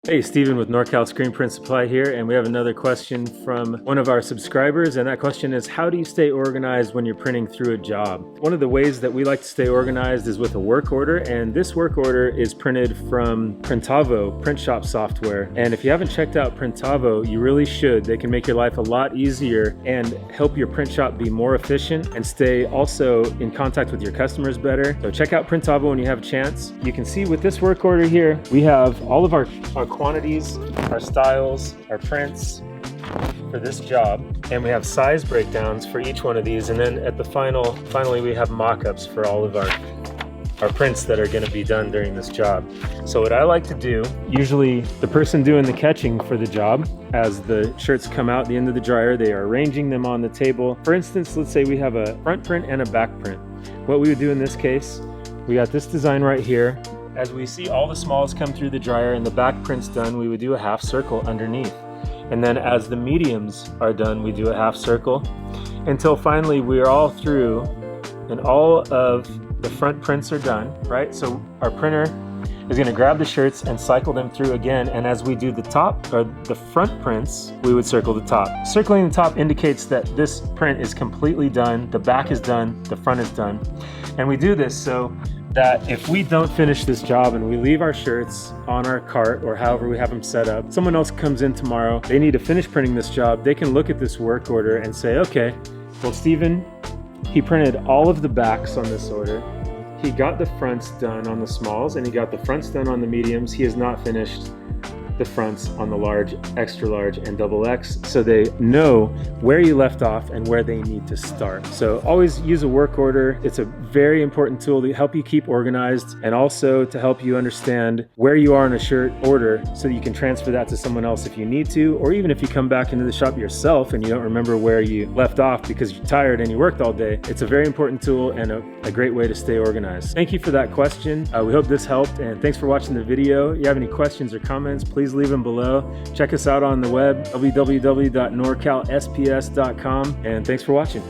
Hey, Steven with NorCal Screen Print Supply here, and we have another question from one of our subscribers, and that question is, how do you stay organized when you're printing through a job? One of the ways that we like to stay organized is with a work order, and this work order is printed from Printavo print shop software. And if you haven't checked out Printavo, you really should. They can make your life a lot easier and help your print shop be more efficient and stay also in contact with your customers better. So check out Printavo when you have a chance. You can see with this work order here, we have all of our quantities, our styles, our prints for this job, and we have size breakdowns for each one of these, and then at the finally we have mock-ups for all of our prints that are going to be done during this job. So what I like to do, usually the person doing the catching for the job, as the shirts come out the end of the dryer, they are arranging them on the table. For instance, let's say we have a front print and a back print. What we would do in this case, we got this design right here. As we see all the smalls come through the dryer and the back print's done, we would do a half circle underneath. And then as the mediums are done, we do a half circle until finally we are all through and all of the front prints are done, right? So our printer is going to grab the shirts and cycle them through again, and as we do the top or the front prints, we would circle the top. Circling the top indicates that this print is completely done, the back is done, the front is done. And we do this so that if we don't finish this job and we leave our shirts on our cart or however we have them set up, someone else comes in tomorrow, they need to finish printing this job, they can look at this work order and say, okay, well, Steven, he printed all of the backs on this order. He got the fronts done on the smalls and he got the fronts done on the mediums. He has not finished the fronts on the large, extra large, and XXX, so they know where you left off and where they need to start. So always use a work order. It's a very important tool to help you keep organized and also to help you understand where you are in a shirt order so that you can transfer that to someone else if you need to, or even if you come back into the shop yourself and you don't remember where you left off because you're tired and you worked all day. It's a very important tool and a great way to stay organized. Thank you for that question. We hope this helped, and thanks for watching the video. If you have any questions or comments, please leave them below. Check us out on the web, www.norcalsps.com, and thanks for watching.